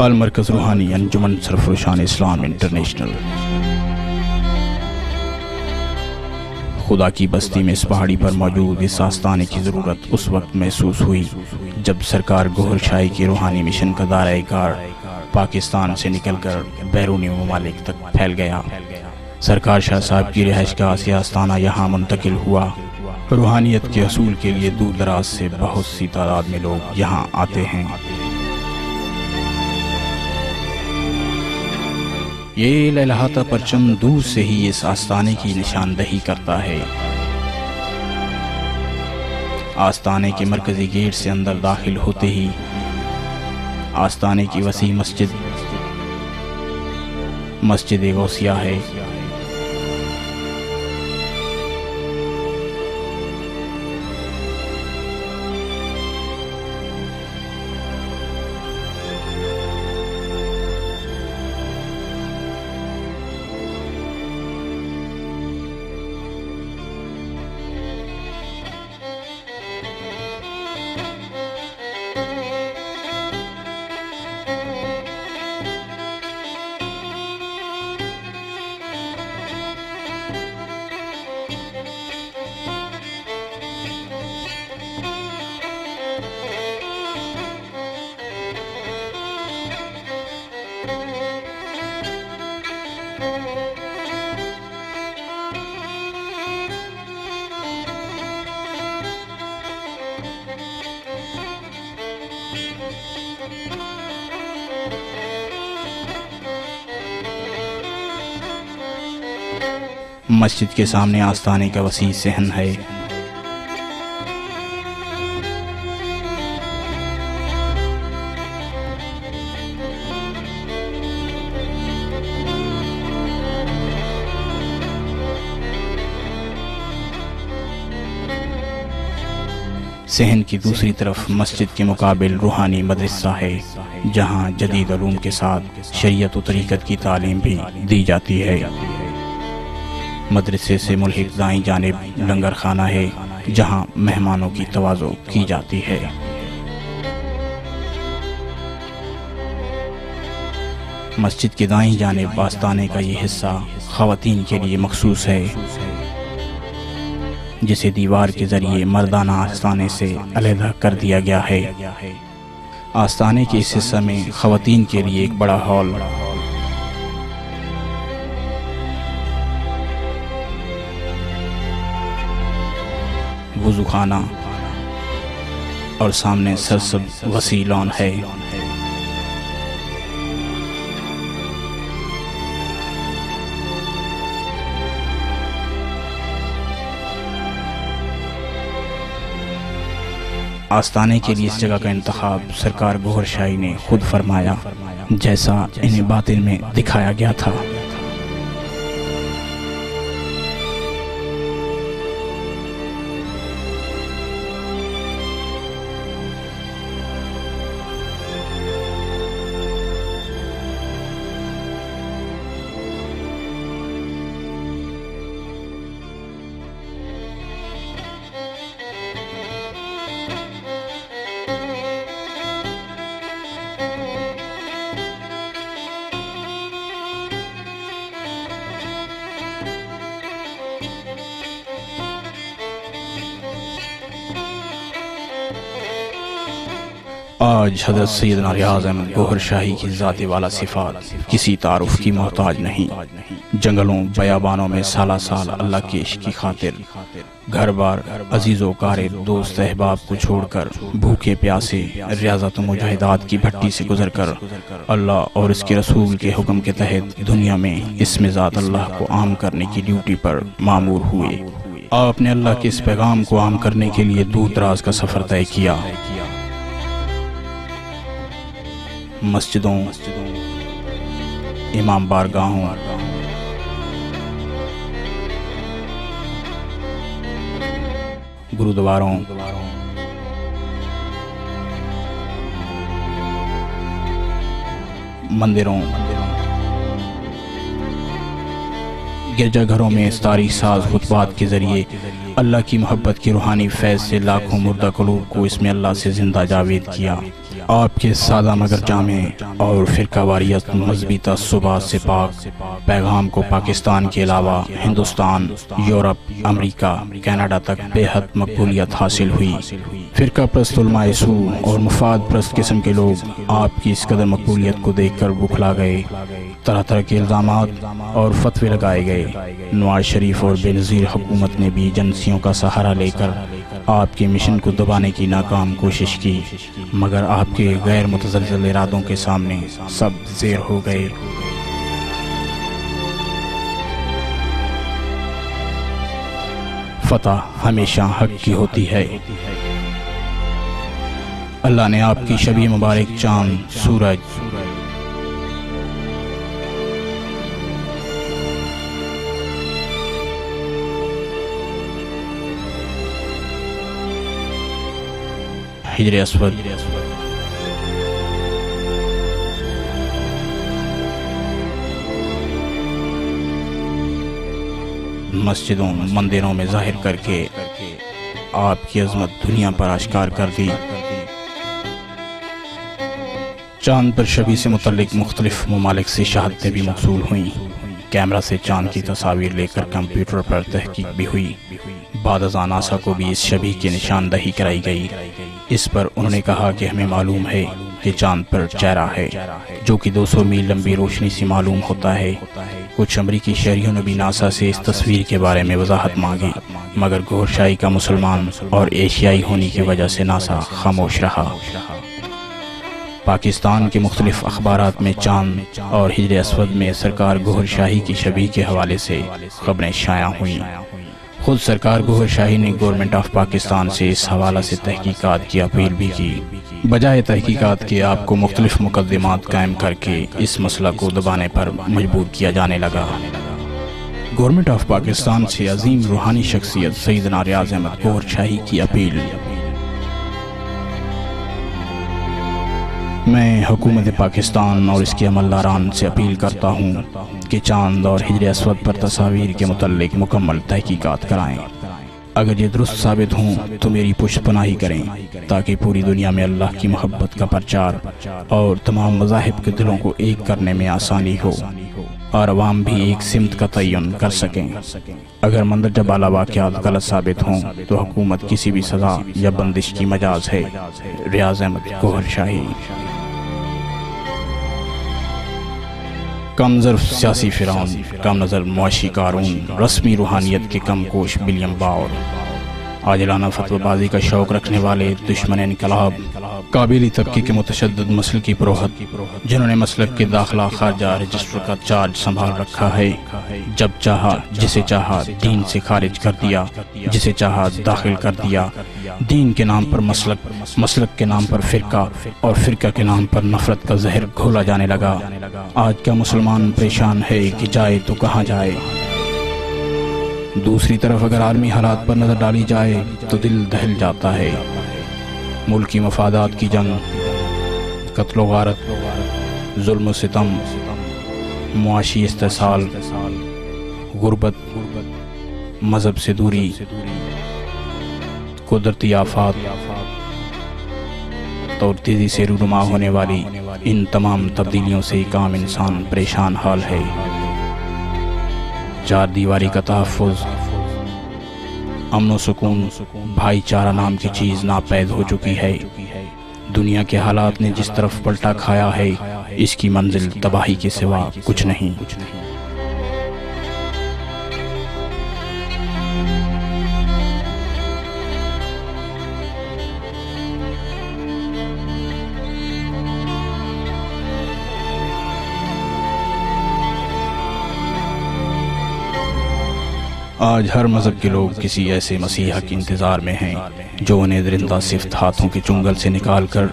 المرکز روحانی انجمن سرفروشان اسلام انٹرنیشنل۔ خدا کی بستی میں اس پہاڑی پر موجود اس آستانے کی ضرورت اس وقت محسوس ہوئی جب سرکار گوہر شاہی کے روحانی مشن کا دائرہ کار پاکستان سے نکل کر بیرونی ممالک تک پھیل گیا۔ سرکار شاہ صاحب کی رہائش گاہ سے آستانہ یہاں منتقل ہوا۔ روحانیت کے حصول کے لیے دور دراز سے بہت سی تعداد میں لوگ یہاں آتے ہیں۔ یہ لہلہاتا پرچم دور سے ہی اس آستانے کی نشاندہی کرتا ہے۔ آستانے کے مرکزی گیٹ سے اندر داخل ہوتے ہی آستانے کی وسیع مسجد غوثیہ ہے۔ مسجد کے سامنے آستانے کا وسیع صحن ہے۔ صحن کی دوسری طرف مسجد کے مقابل روحانی مدرسہ ہے، جہاں جدید علوم کے ساتھ شریعت و طریقت کی تعلیم بھی دی جاتی ہے۔ مدرسے سے ملحق دائیں جانب لنگر خانہ ہے، جہاں مہمانوں کی تواضع کی جاتی ہے۔ مسجد کے دائیں جانب آستانے کا یہ حصہ خواتین کے لیے مخصوص ہے، جسے دیوار کے ذریعے مردانہ آستانے سے علیحدہ کر دیا گیا ہے۔ آستانے کے اس حصہ میں خواتین کے لیے ایک بڑا ہال، وضو خانہ اور سامنے سرسبز وسیع لان ہے۔ آستانے کے لیے اس جگہ کا انتخاب سرکار گوہر شاہی نے خود فرمایا، جیسا انہیں باطن میں دکھایا گیا تھا۔ آج حضرت سیدنا ریاض احمد گوہر شاہی کی ذات والا صفات کسی تعارف کی محتاج نہیں۔ جنگلوں بیابانوں میں سالہ سال اللہ کے عشق کی خاطر گھر بار عزیز و قارب دوست احباب کو چھوڑ کر بھوکے پیاسے ریاضت و مجاہدات کی بھٹی سے گزر کر اللہ اور اس کے رسول کے حکم کے تحت دنیا میں اسم ذات اللہ کو عام کرنے کی ڈیوٹی پر مامور ہوئے۔ آپ نے اللہ کے اس پیغام کو عام کرنے کے لیے دور دراز کا سفر طے کیا۔ مسجدوں، امام بارگاہوں، گرودواروں، مندروں، گرجا گھروں میں اس تاریخ ساز خطبات کے ذریعے اللہ کی محبت کی روحانی فیض سے لاکھوں مردہ قلوب کو اس میں اللہ سے زندہ جاوید کیا۔ آپ کے سادہ مگر جامع اور فرقہ واریت مذہبی تعصبات سے پاک پیغام کو پاکستان کے علاوہ ہندوستان، یورپ، امریکہ، کینیڈا تک بے حد مقبولیت حاصل ہوئی۔ فرقہ پرست علماء سو اور مفاد پرست قسم کے لوگ آپ کی اس قدر مقبولیت کو دیکھ کر بکھلا گئے۔ طرح طرح کے الزامات اور فتوے لگائے گئے۔ نواز شریف اور بے نظیر حکومت نے بھی ایجنسیوں کا سہارا لے کر آپ کے مشن کو دبانے کی ناکام کوشش کی، مگر آپ کے غیر متزلزل ارادوں کے سامنے سب زیر ہو گئے۔ فتح ہمیشہ حق کی ہوتی ہے۔ اللہ نے آپ کی شبیہ مبارک چاند، سورج، حجر اسود، مسجدوں مندروں میں ظاہر کر کے آپ کی عظمت دنیا پر آشکار کر دی۔ چاند پر شبی سے متعلق مختلف ممالک سے شہادتیں بھی موصول ہوئیں۔ کیمرہ سے چاند کی تصاویر لے کر کمپیوٹر پر تحقیق بھی ہوئی۔ بعد ازاں ناسا کو بھی اس شبیہ کی نشاندہی کرائی گئی۔ اس پر انہوں نے کہا کہ ہمیں معلوم ہے کہ چاند پر چہرہ ہے جو کہ 200 میل لمبی روشنی سے معلوم ہوتا ہے۔ کچھ امریکی شہریوں نے بھی ناسا سے اس تصویر کے بارے میں وضاحت مانگی، مگر گوھر شاہی کا مسلمان اور ایشیائی ہونے کی وجہ سے ناسا خاموش رہا۔ پاکستان کے مختلف اخبارات میں چاند اور حجر اسود میں سرکار گوھر شاہی کی شبیہ کے حوالے سے خبریں شائع ہوئیں۔ خود سرکار گوھر شاہی نے گورنمنٹ آف پاکستان سے اس حوالہ سے تحقیقات کی اپیل بھی کی۔ بجائے تحقیقات کے آپ کو مختلف مقدمات قائم کر کے اس مسئلہ کو دبانے پر مجبور کیا جانے لگا۔ گورنمنٹ آف پاکستان سے عظیم روحانی شخصیت سیدنا ریاض احمد گوھر شاہی کی اپیل۔ میں حکومت پاکستان اور اس کے عملداران سے اپیل کرتا ہوں کہ چاند اور حجر اسود پر تصاویر کے متعلق مکمل تحقیقات کرائیں۔ اگر یہ درست ثابت ہوں تو میری پشت پناہی کریں تاکہ پوری دنیا میں اللہ کی محبت کا پرچار اور تمام مذاہب کے دلوں کو ایک کرنے میں آسانی ہو اور عوام بھی ایک سمت کا تعین کر سکیں۔ اگر مندرجہ بالا واقعات غلط ثابت ہوں تو حکومت کسی بھی سزا یا بندش کی مجاز ہے۔ ریاض احمد گوھر شاہی۔ کم ظرف سیاسی فرعون، کم نظر معاشی کارون، رسمی روحانیت کے کم کوش ولیم باور، عاجلانہ فتوی بازی کا شوق رکھنے والے دشمن انقلاب، قابلی طبقے کے متشدد مسلکی پروہت جنہوں نے مسلک کے داخلہ خارجہ رجسٹر کا چارج سنبھال رکھا ہے، جب چاہا جسے چاہا دین سے خارج کر دیا، جسے چاہا داخل کر دیا۔ دین کے نام پر مسلک، مسلک کے نام پر فرقہ اور فرقہ کے نام پر نفرت کا زہر گھولا جانے لگا۔ آج کا مسلمان پریشان ہے کہ جائے تو کہاں جائے۔ دوسری طرف اگر عالمی حالات پر نظر ڈالی جائے تو دل دہل جاتا ہے۔ ملکی مفادات کی جنگ، قتل و غارت، ظلم و ستم، معاشی استحصال، غربت، مذہب سے دوری، قدرتی آفات اور تیزی سے رونما ہونے والی ان تمام تبدیلیوں سے ایک عام انسان پریشان حال ہے۔ چار دیواری کا تحفظ، امن و سکون، بھائی چارہ نام کی چیز ناپید ہو چکی ہے۔ دنیا کے حالات نے جس طرف پلٹا کھایا ہے، اس کی منزل تباہی کے سوا کچھ نہیں۔ آج ہر مذہب کے لوگ کسی ایسے مسیحا کے انتظار میں ہیں جو انہیں درندہ صفت ہاتھوں کے چنگل سے نکال کر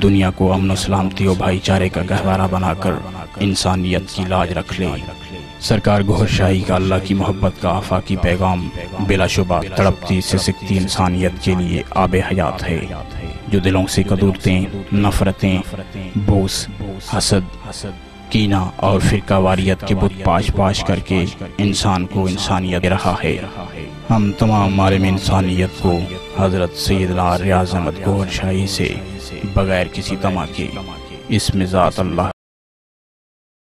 دنیا کو امن و سلامتی و بھائی چارے کا گہوارہ بنا کر انسانیت کی لاج رکھ لے۔ سرکار گوھر شاہی کا اللہ کی محبت کا آفاقی پیغام بلا شبہ تڑپتی سسکتی انسانیت کے لیے آب حیات ہے، جو دلوں سے قدورتیں، نفرتیں، بغض، حسد، کینہ اور فرقہ واریت کے بت پاش پاش کر کے انسان کو انسانیت دے رہا ہے۔ ہم تمام عالم انسانیت کو حضرت سیدنا ریاض احمد گوھر شاہی سے بغیر کسی طمع کے، اس میں ذات اللہ